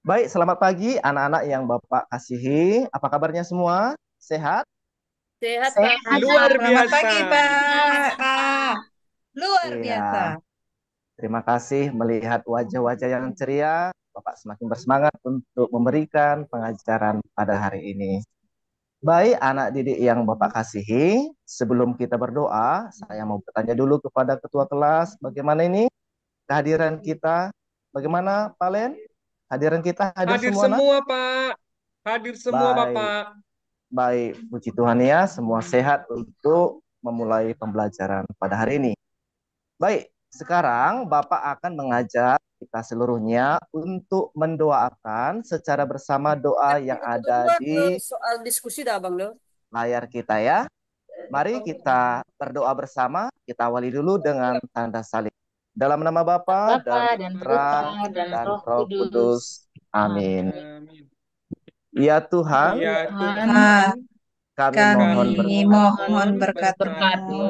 Baik, selamat pagi anak-anak yang Bapak kasihi. Apa kabarnya semua? Sehat? Sehat, Pak. Sehat, Luar Selamat biasa. pagi, Pak. Luar biasa. Iya, terima kasih melihat wajah-wajah yang ceria. Bapak semakin bersemangat untuk memberikan pengajaran pada hari ini. Baik, anak didik yang Bapak kasihi, sebelum kita berdoa, saya mau bertanya dulu kepada ketua kelas, bagaimana ini kehadiran kita? Bagaimana, Pak Len? Hadiran kita hadir Hadir semua, nak? semua, Pak. Hadir semua, Baik. Bapak. Baik, puji Tuhan ya, semua sehat untuk memulai pembelajaran pada hari ini. Baik, sekarang Bapak akan mengajak kita seluruhnya untuk mendoakan secara bersama doa yang ada Kedua di soal diskusi dah, Bang. Lo. layar kita ya. Mari kita berdoa bersama, kita awali dulu dengan tanda salib. Dalam nama Bapa Bapa dan dan Putra Putra dan dan Roh Roh Kudus. Kudus. Amin. Amin. Ya Tuhan, Ya Tuhan, Tuhan, kami mohon kami kami berkat mohon mohon berkat-Mu berkat-Mu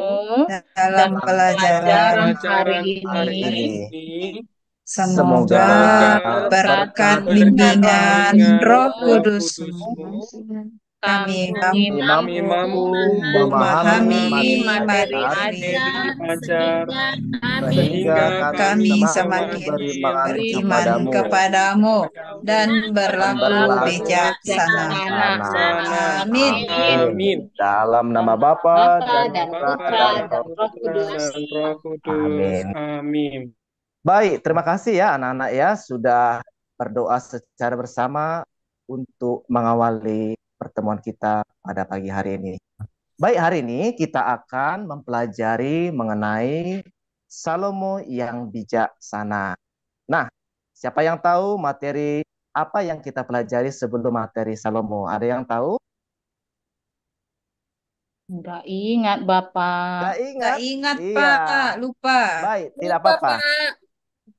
dalam dalam dalam pelajaran hari pelajaran hari ini. hari ini. ini. Semoga Semoga Semoga berkat berkat berkat bimbingan bimbingan Roh Roh Kudus-Mu, Kudus-Mu, kami kami kami mampu mampu mampu memahami memahami memahami materi materi materi ajar ajar, sehingga sehingga kami kami kami semakin semakin semakin beriman beriman kepadamu kepadamu dan dan berlaku berlaku berlaku bijaksana. bijaksana. bijaksana. Amin. Amin. Amin. Dalam nama Bapa Bapa dan dan Bapa Putra Putra dan dan dan Roh Roh Putra Kudus. Kudus. dan Roh Kudus. Amin. Amin. Baik, terima kasih ya anak-anak ya sudah berdoa secara bersama untuk mengawali pertemuan kita pada pagi hari ini. Baik, hari ini kita akan mempelajari mengenai Salomo yang bijaksana. Nah, siapa yang tahu materi apa yang kita pelajari sebelum materi Salomo? Ada yang tahu? Enggak ingat, Bapak. Gak Nggak ingat? ingat, Iya. Pak. Lupa. Baik, tidak Lupa, apa-apa. Pak.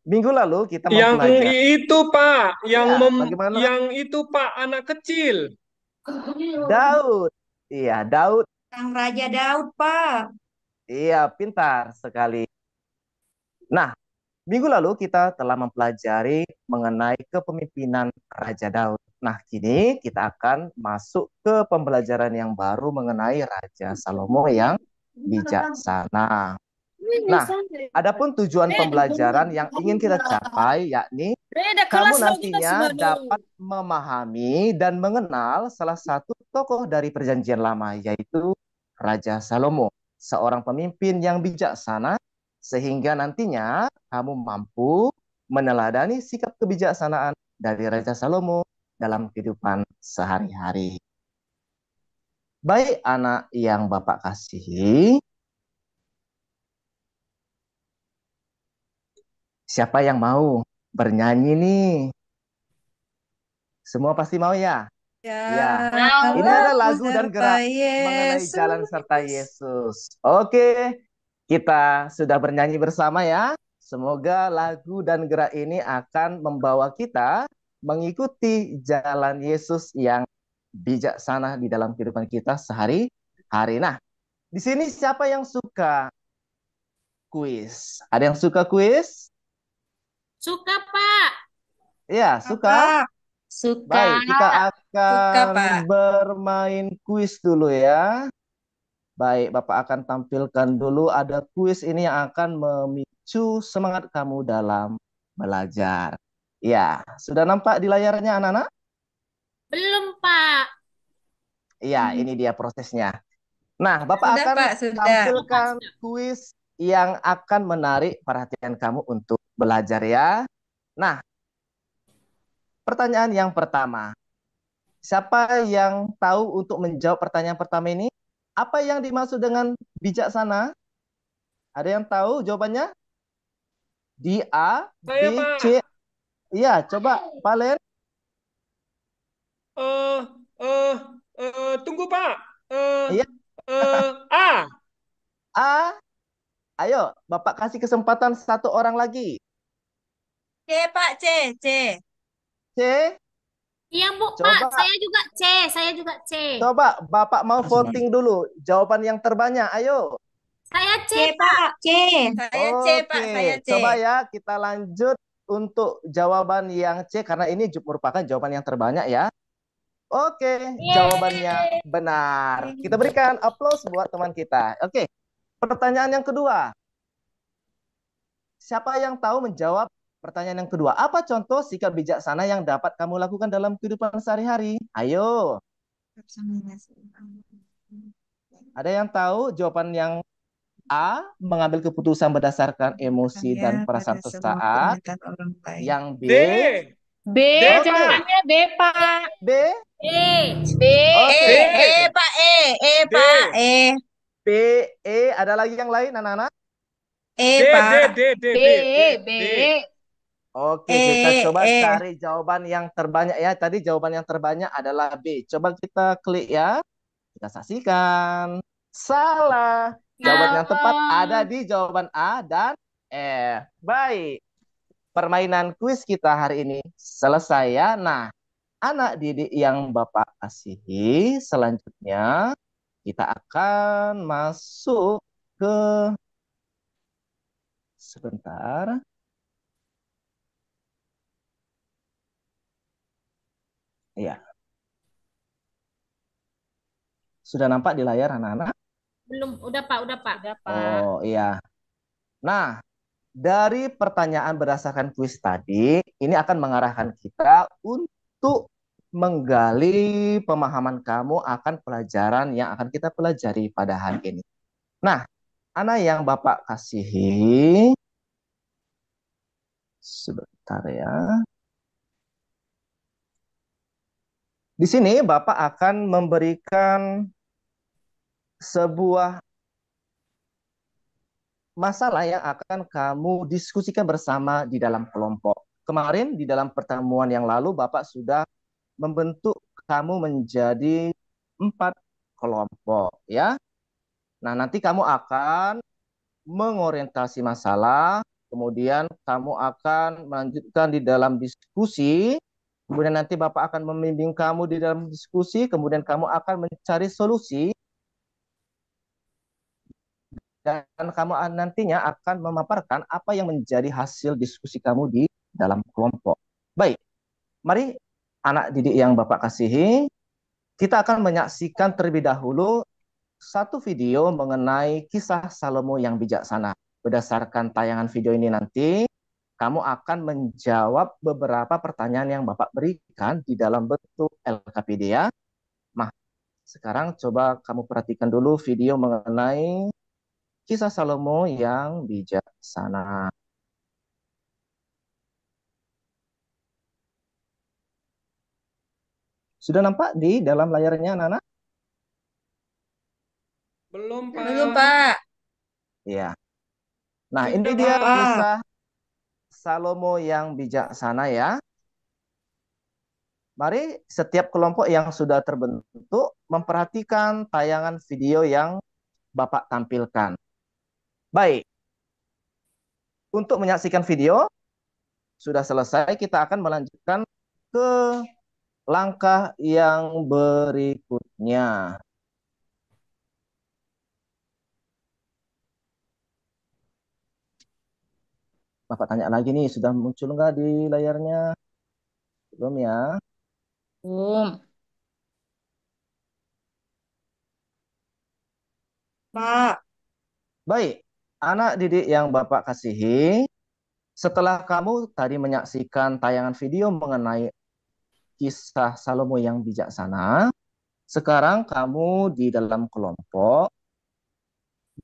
Minggu lalu kita Yang mempelajari. itu, Pak, Ya, bagaimana? yang itu, Pak, anak kecil. Daud. Iya, Daud. Sang Raja Daud, Pak. Iya, pintar sekali. Nah, minggu lalu kita telah mempelajari mengenai kepemimpinan Raja Daud. Nah, kini kita akan masuk ke pembelajaran yang baru mengenai Raja Salomo yang bijaksana. Nah, adapun tujuan pembelajaran yang ingin kita capai yakni Beda kamu kelas lo kita nantinya sebelum. dapat memahami dan mengenal salah satu tokoh dari Perjanjian Lama, yaitu Raja Salomo, seorang pemimpin yang bijaksana, sehingga nantinya kamu mampu meneladani sikap kebijaksanaan dari Raja Salomo dalam kehidupan sehari-hari. Baik anak yang Bapak kasihi, siapa yang mau bernyanyi nih? Semua pasti mau ya? Ya. Ini Jalan ada lagu dan serta gerak mengenai jalan serta Yesus. Yesus. Oke, kita sudah bernyanyi bersama ya. Semoga lagu dan gerak ini akan membawa kita mengikuti jalan Yesus yang bijaksana di dalam kehidupan kita sehari-hari. Nah, di sini siapa yang suka kuis? Ada yang suka kuis? Suka, Pak. Ya, suka. Apa? Suka. Baik, kita Suka, akan Pak. bermain kuis dulu ya. Baik, Bapak akan tampilkan dulu ada kuis ini yang akan memicu semangat kamu dalam belajar. Ya, sudah nampak di layarnya anak-anak? Belum, Pak. Ya, ini dia prosesnya. Nah, Bapak Sudah, akan Pak. Sudah. tampilkan kuis yang akan menarik perhatian kamu untuk belajar ya. Nah, pertanyaan yang pertama. Siapa yang tahu untuk menjawab pertanyaan pertama ini? Apa yang dimaksud dengan bijaksana? Ada yang tahu jawabannya? Di A, Saya, B, C. Pak. Iya, coba Valen. Eh, tunggu, Pak. Eh, Iya, A. A. Ayo, Bapak kasih kesempatan satu orang lagi. C, Pak. C. C. C. Iya, Bu, Pak. Coba, Saya juga C. Saya juga C. coba Bapak mau voting dulu. Jawaban yang terbanyak. Ayo. Saya C, C, Pak. Pak. C. Saya C, Pak. Oke, Saya C. coba ya kita lanjut. untuk jawaban yang C karena ini merupakan jawaban yang terbanyak ya. Oke, jawabannya Yeay. benar. Kita berikan aplaus buat teman kita. Oke, pertanyaan yang kedua. Siapa yang tahu menjawab pertanyaan yang kedua? Apa contoh sikap bijaksana yang dapat kamu lakukan dalam kehidupan sehari-hari? Ayo, ada yang tahu jawaban yang A, mengambil keputusan berdasarkan emosi dan perasaan pada semua sesaat. permintaan orang lain. Yang B, D. B, D, Oke. Pak. jawabannya B, Pak. B, Eh, B. oke. Pak, D. Pak, B, E, ada lagi yang lain anak-anak? D, Pak. D, D, D, B, D, B. D. Oke, kita coba E. cari jawaban yang terbanyak ya. Tadi jawaban yang terbanyak adalah B. Coba kita klik ya. Kita saksikan. Salah. Jawaban yang tepat ada di jawaban A dan E. Baik. Permainan kuis kita hari ini selesai ya. Nah, anak didik yang Bapak kasihi, selanjutnya kita akan masuk ke sebentar. Ya, sudah nampak di layar anak-anak? belum. Udah, Pak. Udah, Pak. Udah, Pak. Oh, iya. Nah, dari pertanyaan berdasarkan kuis tadi, ini akan mengarahkan kita untuk menggali pemahaman kamu akan pelajaran yang akan kita pelajari pada hari ini. Nah, anak yang Bapak kasihi, sebentar ya. Di sini Bapak akan memberikan sebuah masalah yang akan kamu diskusikan bersama di dalam kelompok. Kemarin di dalam pertemuan yang lalu Bapak sudah membentuk kamu menjadi 4 kelompok ya. Nah, nanti kamu akan mengorientasi masalah, kemudian kamu akan melanjutkan di dalam diskusi, kemudian nanti Bapak akan membimbing kamu di dalam diskusi, kemudian kamu akan mencari solusi, dan kamu nantinya akan memaparkan apa yang menjadi hasil diskusi kamu di dalam kelompok. Baik, mari anak didik yang Bapak kasihi, kita akan menyaksikan terlebih dahulu satu video mengenai kisah Salomo yang bijaksana. Berdasarkan tayangan video ini nanti, kamu akan menjawab beberapa pertanyaan yang Bapak berikan di dalam bentuk LKPD ya. Nah, sekarang coba kamu perhatikan dulu video mengenai kisah Salomo yang bijaksana. Sudah nampak di dalam layarnya, Nana? Belum, Pak. Belum, Pak. Iya. Nah, Sudah, ini dia Pak. kisah Salomo yang bijaksana ya. Mari setiap kelompok yang sudah terbentuk memperhatikan tayangan video yang Bapak tampilkan. Baik, untuk menyaksikan video sudah selesai, kita akan melanjutkan ke langkah yang berikutnya. Bapak tanya lagi nih, sudah muncul nggak di layarnya? Belum ya? Belum. Pak. Baik, anak didik yang Bapak kasihi, setelah kamu tadi menyaksikan tayangan video mengenai kisah Salomo yang bijaksana, sekarang kamu di dalam kelompok,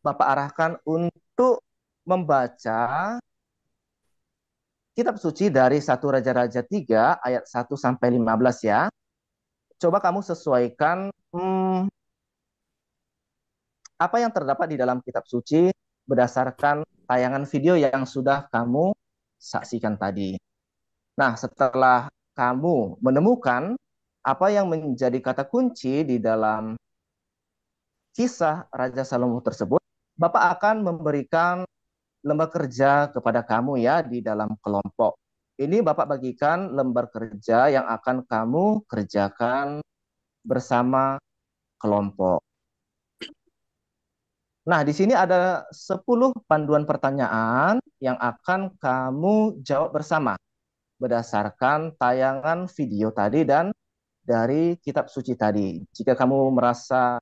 Bapak arahkan untuk membaca kitab suci dari 1 Raja-Raja 3 ayat 1 sampai 15 ya. Coba kamu sesuaikan apa yang terdapat di dalam kitab suci berdasarkan tayangan video yang sudah kamu saksikan tadi. Nah, setelah kamu menemukan apa yang menjadi kata kunci di dalam kisah Raja Salomo tersebut, Bapak akan memberikan lembar kerja kepada kamu ya di dalam kelompok. Ini Bapak bagikan lembar kerja yang akan kamu kerjakan bersama kelompok. Nah, di sini ada 10 panduan pertanyaan yang akan kamu jawab bersama berdasarkan tayangan video tadi dan dari kitab suci tadi. Jika kamu merasa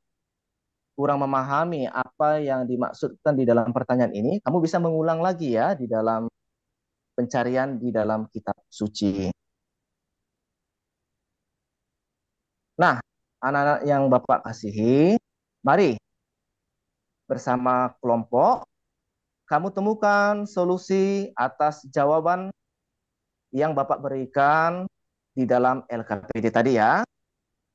kurang memahami apa yang dimaksudkan di dalam pertanyaan ini, kamu bisa mengulang lagi ya di dalam pencarian di dalam kitab suci. Nah, anak-anak yang Bapak kasihi, mari bersama kelompok kamu temukan solusi atas jawaban yang Bapak berikan di dalam LKPD tadi ya.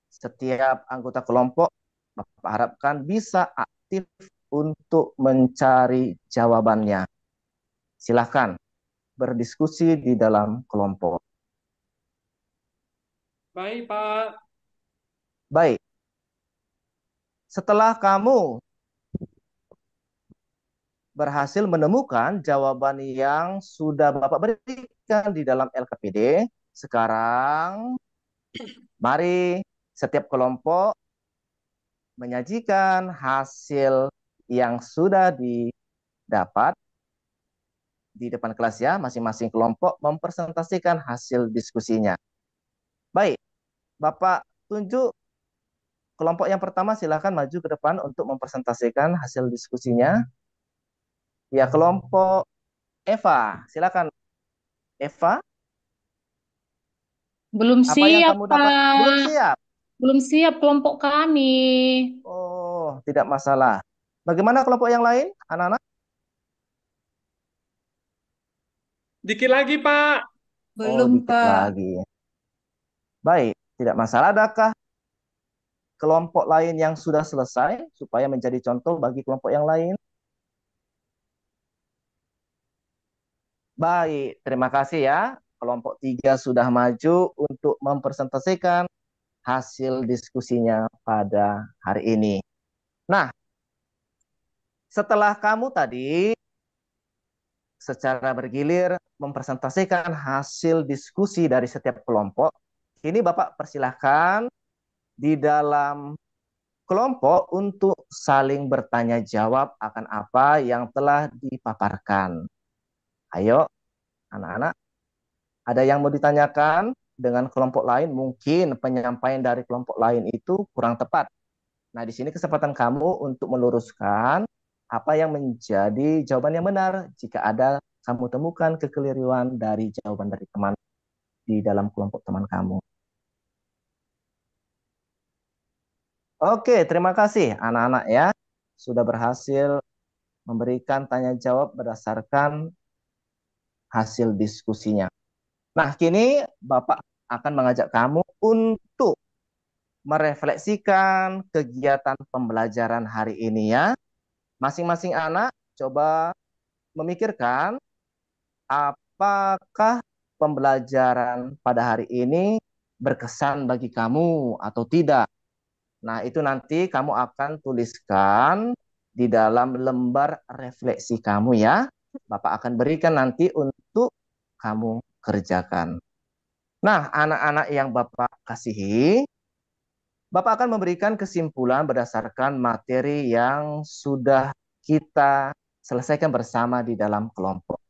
Setiap anggota kelompok Bapak harapkan bisa aktif untuk mencari jawabannya. Silahkan berdiskusi di dalam kelompok. Baik, Pak. Baik, setelah kamu berhasil menemukan jawaban yang sudah Bapak berikan di dalam LKPD, sekarang mari setiap kelompok menyajikan hasil yang sudah didapat di depan kelas ya, masing-masing kelompok mempresentasikan hasil diskusinya. Baik, Bapak tunjuk kelompok yang pertama, silakan maju ke depan untuk mempresentasikan hasil diskusinya. Ya, kelompok Eva, silakan. Eva, Belum apa yang siap, kamu dapat? Belum Pak. siap. Belum siap kelompok kami. Oh, tidak masalah. Bagaimana kelompok yang lain, anak-anak? Dikit lagi, Pak. Oh, Belum, dikit Pak. lagi. Baik, tidak masalah. Adakah kelompok lain yang sudah selesai supaya menjadi contoh bagi kelompok yang lain? Baik, terima kasih ya. Kelompok 3 sudah maju untuk mempresentasikan hasil diskusinya pada hari ini. Nah, setelah kamu tadi secara bergilir mempresentasikan hasil diskusi dari setiap kelompok, ini Bapak persilahkan di dalam kelompok untuk saling bertanya jawab akan apa yang telah dipaparkan. Ayo, anak-anak, ada yang mau ditanyakan dengan kelompok lain? Mungkin penyampaian dari kelompok lain itu kurang tepat. Nah, di sini kesempatan kamu untuk meluruskan apa yang menjadi jawaban yang benar jika ada kamu temukan kekeliruan dari jawaban dari teman di dalam kelompok teman kamu. Oke, terima kasih anak-anak ya. Sudah berhasil memberikan tanya jawab berdasarkan hasil diskusinya. Nah, kini Bapak akan mengajak kamu untuk merefleksikan kegiatan pembelajaran hari ini ya. Masing-masing anak coba memikirkan apakah pembelajaran pada hari ini berkesan bagi kamu atau tidak. Nah, itu nanti kamu akan tuliskan di dalam lembar refleksi kamu ya. Bapak akan berikan nanti untuk kamu kerjakan. Nah, anak-anak yang Bapak kasihi, Bapak akan memberikan kesimpulan berdasarkan materi yang sudah kita selesaikan bersama di dalam kelompok.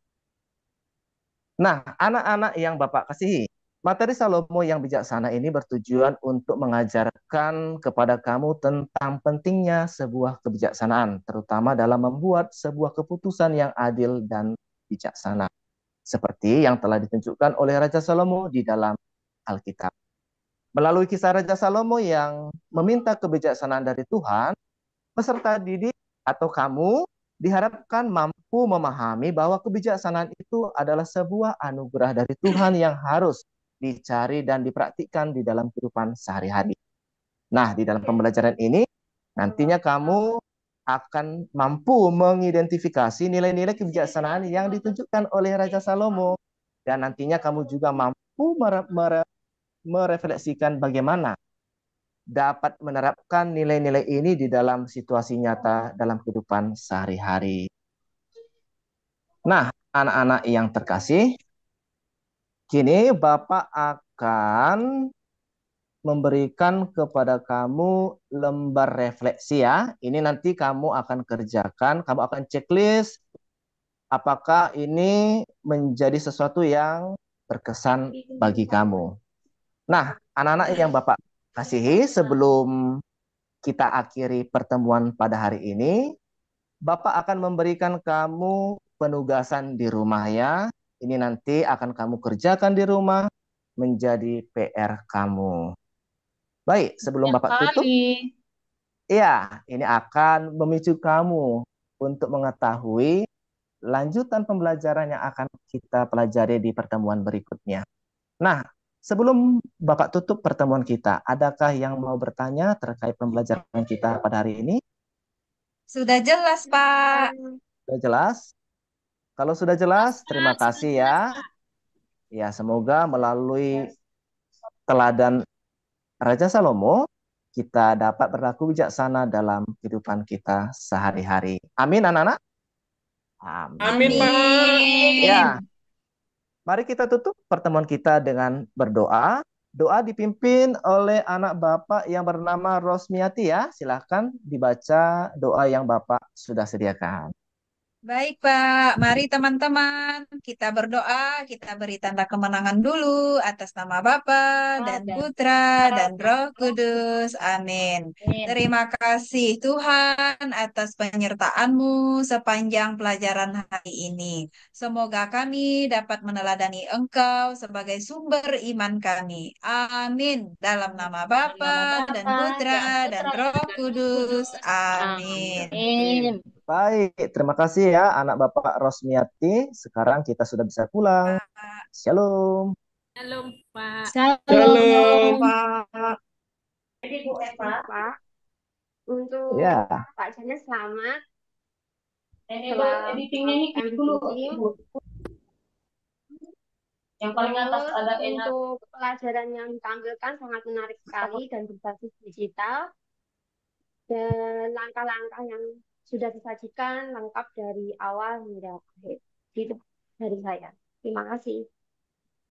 Nah, anak-anak yang Bapak kasihi, materi Salomo yang bijaksana ini bertujuan untuk mengajarkan kepada kamu tentang pentingnya sebuah kebijaksanaan, terutama dalam membuat sebuah keputusan yang adil dan bijaksana, seperti yang telah ditunjukkan oleh Raja Salomo di dalam Alkitab. Melalui kisah Raja Salomo yang meminta kebijaksanaan dari Tuhan, peserta didik atau kamu diharapkan mampu memahami bahwa kebijaksanaan itu adalah sebuah anugerah dari Tuhan yang harus dicari dan dipraktikkan di dalam kehidupan sehari-hari. Nah, di dalam pembelajaran ini, nantinya kamu akan mampu mengidentifikasi nilai-nilai kebijaksanaan yang ditunjukkan oleh Raja Salomo. Dan nantinya kamu juga mampu merefleksikan bagaimana dapat menerapkan nilai-nilai ini di dalam situasi nyata dalam kehidupan sehari-hari. Nah, anak-anak yang terkasih, kini Bapak akan memberikan kepada kamu lembar refleksi ya. Ini nanti kamu akan kerjakan, kamu akan checklist apakah ini menjadi sesuatu yang berkesan bagi kamu? Nah, anak-anak yang Bapak kasihi, sebelum kita akhiri pertemuan pada hari ini, Bapak akan memberikan kamu penugasan di rumah ya. Ini nanti akan kamu kerjakan di rumah menjadi PR kamu. Baik, sebelum Ya Bapak tutup, kali. ya, ini akan memicu kamu untuk mengetahui lanjutan pembelajaran yang akan kita pelajari di pertemuan berikutnya. Nah, sebelum Bapak tutup pertemuan kita, adakah yang mau bertanya terkait pembelajaran kita pada hari ini? Sudah jelas, Pak. Sudah jelas? Kalau sudah jelas, terima Sudah kasih jelas, ya. Pak. Ya, semoga melalui teladan Raja Salomo, kita dapat berlaku bijaksana dalam kehidupan kita sehari-hari. Amin, anak-anak. Amin, Amin. Pak. Ya, mari kita tutup pertemuan kita dengan berdoa. Doa dipimpin oleh anak Bapak yang bernama Rosmiati ya. Silahkan dibaca doa yang Bapak sudah sediakan. Baik, Pak. Mari teman-teman, kita berdoa, kita beri tanda kemenangan dulu atas nama Bapa dan Putra dan Roh Kudus. Amin. Amin. Terima kasih Tuhan atas penyertaan-Mu sepanjang pelajaran hari ini. Semoga kami dapat meneladani Engkau sebagai sumber iman kami. Amin. Dalam nama Dalam nama Bapa dan Bapa dan Putra dan Putra Roh dan Roh Kudus. Kudus. Amin. Amin. Baik, terima kasih ya anak Bapak Rosmiati. Sekarang kita sudah bisa pulang. Pak. Shalom. Shalom, Pak. Shalom. Shalom. Pak. Jadi Bu Eva, Pak, untuk Ya, Pak Janes selamat Enable setelah editingnya ini klik dulu, MVQ. Ibu. Yang paling atas Terus ada enak. untuk pelajaran yang ditampilkan sangat menarik sekali dan berbasis digital dan langkah-langkah yang sudah disajikan lengkap dari awal hingga akhir. Itu dari saya. Terima kasih.